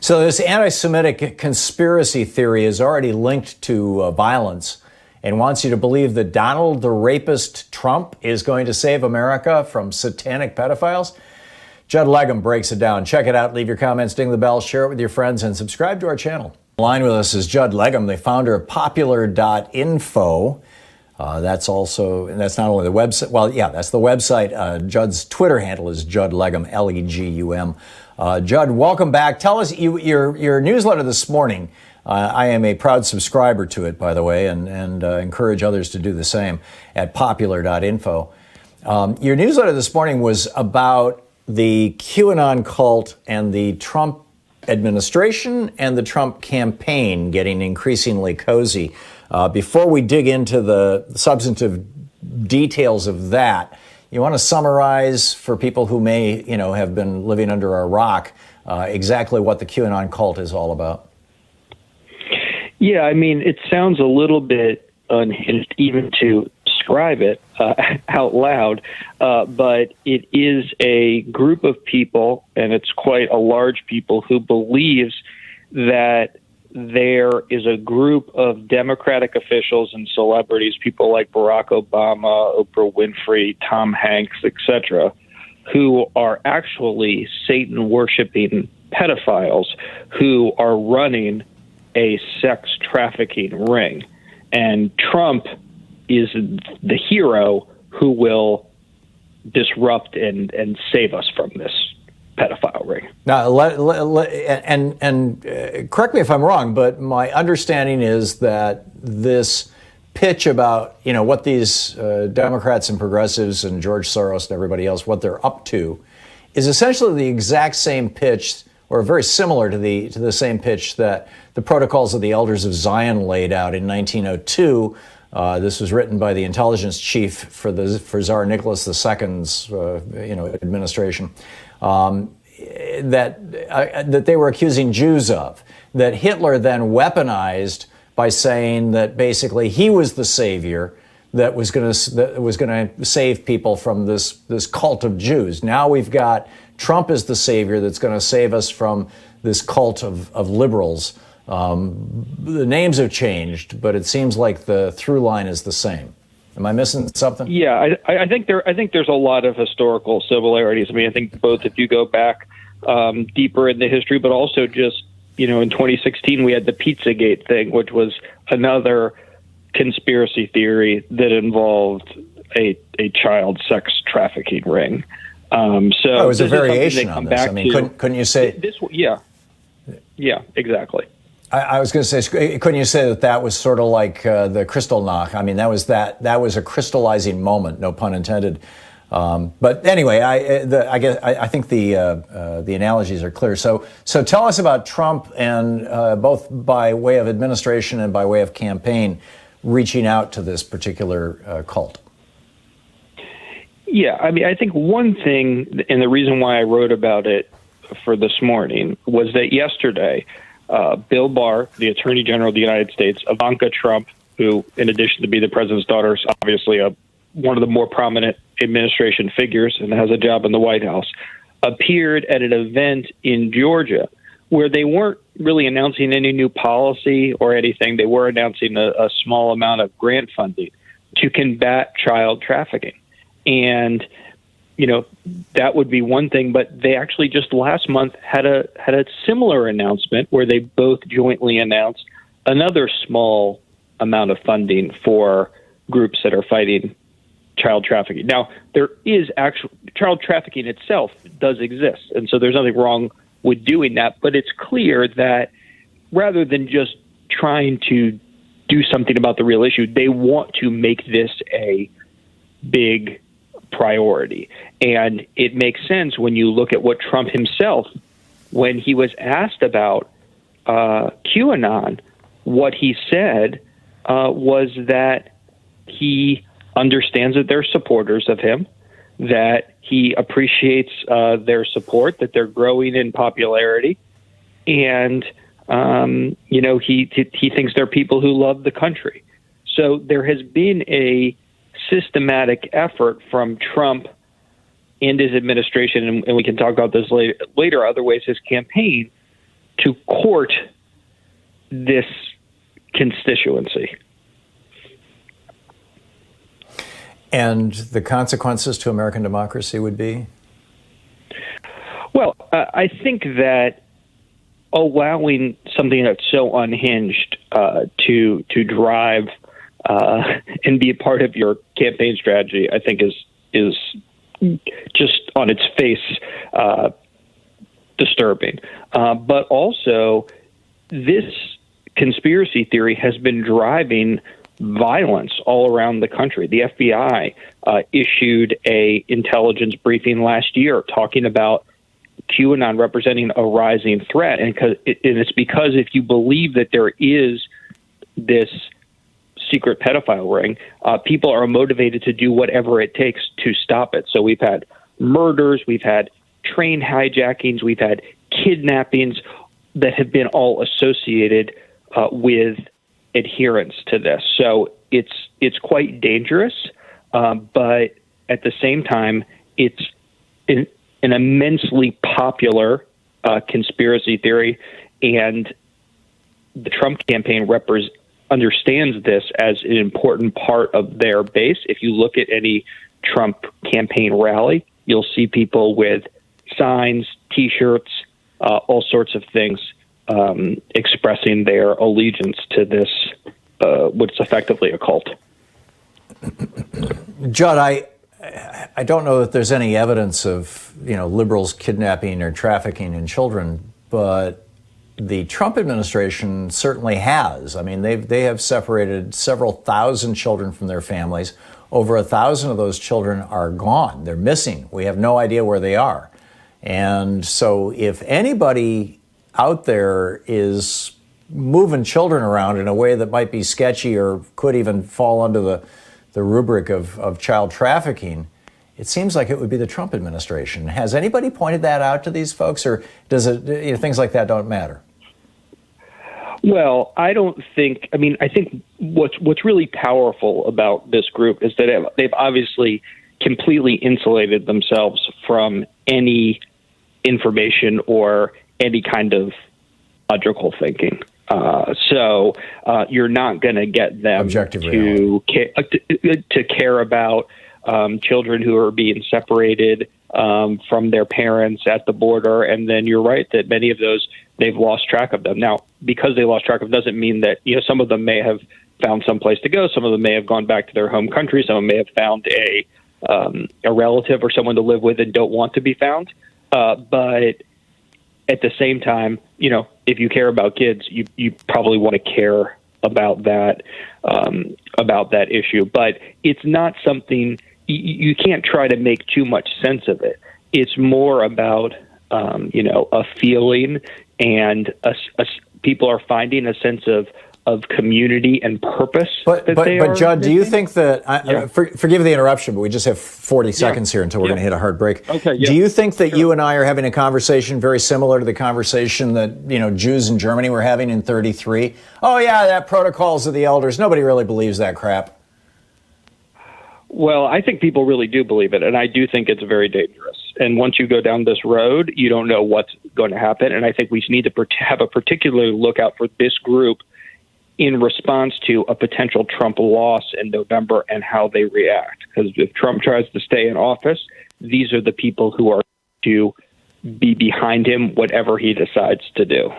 So this anti-Semitic conspiracy theory is already linked to violence and wants you to believe that Donald the rapist Trump is going to save America from satanic pedophiles. Judd Legum breaks it down. Check it out. Leave your comments, ding the bell, share it with your friends, and subscribe to our channel. On the line with us is Judd Legum, the founder of Popular.Info. That's not only the website. Well, yeah, that's the website. Judd's Twitter handle is Judd Legum, Legum. Judd, welcome back. Tell us your newsletter this morning. I am a proud subscriber to it, by the way, and encourage others to do the same at Popular.Info. Your newsletter this morning was about the QAnon cult and the Trump administration and the Trump campaign getting increasingly cozy. Before we dig into the substantive details of that, you want to summarize for people who may, have been living under a rock, exactly what the QAnon cult is all about? Yeah, I mean, it sounds a little bit unhinged even to describe it out loud, but it is a group of people, and it's quite a large people, who believes that there is a group of Democratic officials and celebrities, people like Barack Obama, Oprah Winfrey, Tom Hanks, etc., who are actually Satan-worshiping pedophiles who are running a sex trafficking ring. And Trump is the hero who will disrupt and save us from this pedophile ring. Now, correct me if I'm wrong, but my understanding is that this pitch about, what these Democrats and progressives and George Soros and everybody else, what they're up to, is essentially the exact same pitch, or very similar to the same pitch that the Protocols of the Elders of Zion laid out in 1902. This was written by the intelligence chief for Tsar Nicholas II's administration. That they were accusing Jews of, that Hitler then weaponized by saying that basically he was the savior that was going to save people from this cult of Jews. Now we've got Trump as the savior that's going to save us from this cult of liberals. The names have changed, but it seems like the through line is the same. Am I missing something? Yeah, I think there's a lot of historical similarities. I mean, I think both, if you go back deeper in the history, but also just, in 2016 we had the Pizzagate thing, which was another conspiracy theory that involved a child sex trafficking ring. So it was a variation on this. I mean, couldn't you say this? Yeah, exactly. I was going to say, couldn't you say that was sort of like the Kristallnacht? I mean, that was a crystallizing moment, no pun intended. But anyway, I think the analogies are clear. So tell us about Trump and both by way of administration and by way of campaign reaching out to this particular cult. Yeah, I mean, I think one thing, and the reason why I wrote about it for this morning, was that yesterday, Bill Barr, the Attorney General of the United States, Ivanka Trump, who, in addition to being the president's daughter, is obviously one of the more prominent administration figures and has a job in the White House, appeared at an event in Georgia where they weren't really announcing any new policy or anything. They were announcing a small amount of grant funding to combat child trafficking. And that would be one thing, but they actually just last month had a similar announcement where they both jointly announced another small amount of funding for groups that are fighting child trafficking. Now, there is actual child trafficking itself does exist, and so there's nothing wrong with doing that, but it's clear that rather than just trying to do something about the real issue, they want to make this a big priority. And it makes sense when you look at what Trump himself, when he was asked about QAnon, what he said was that he understands that they're supporters of him, that he appreciates their support, that they're growing in popularity, and he thinks they're people who love the country. So there has been a systematic effort from Trump and his administration, and we can talk about this later, other ways, his campaign, to court this constituency. And the consequences to American democracy would be? Well, I think that allowing something that's so unhinged to drive and be a part of your campaign strategy, I think is just on its face disturbing. But also, this conspiracy theory has been driving violence all around the country. The FBI issued a intelligence briefing last year talking about QAnon representing a rising threat, and it's because if you believe that there is this secret pedophile ring, people are motivated to do whatever it takes to stop it. So we've had murders, we've had train hijackings, we've had kidnappings that have been all associated with adherence to this. So it's quite dangerous, but at the same time, it's an immensely popular conspiracy theory, and the Trump campaign understands this as an important part of their base. If you look at any Trump campaign rally, you'll see people with signs, T-shirts, all sorts of things expressing their allegiance to this, what's effectively a cult. Judd, I don't know that there's any evidence of liberals kidnapping or trafficking in children, but the Trump administration certainly has. I mean, they have separated several thousand children from their families. Over 1,000 of those children are gone. They're missing. We have no idea where they are. And so if anybody out there is moving children around in a way that might be sketchy or could even fall under the rubric of child trafficking, it seems like it would be the Trump administration. Has anybody pointed that out to these folks, or does it, things like that don't matter? Well, I don't think. I mean, I think what's really powerful about this group is that they've obviously completely insulated themselves from any information or any kind of logical thinking. So you're not going to get them to care about children who are being separated from their parents at the border. And then you're right that many of those, they've lost track of them. Now, because they lost track of doesn't mean that, some of them may have found some place to go. Some of them may have gone back to their home country. Some of them may have found a relative or someone to live with and don't want to be found. But at the same time, if you care about kids, you probably want to care about that issue. But it's not something you can't try to make too much sense of it. It's more about a feeling, and people are finding a sense of community and purpose. But Judd, do you think that, forgive the interruption, but we just have 40 seconds here until we're going to hit a hard break. Okay, do you think that you and I are having a conversation very similar to the conversation that, Jews in Germany were having in 1933? Oh yeah, that protocols of the elders. Nobody really believes that crap. Well, I think people really do believe it, and I do think it's very dangerous. And once you go down this road, you don't know what's going to happen. And I think we need to have a particular lookout for this group in response to a potential Trump loss in November and how they react. Because if Trump tries to stay in office, these are the people who are to be behind him, whatever he decides to do.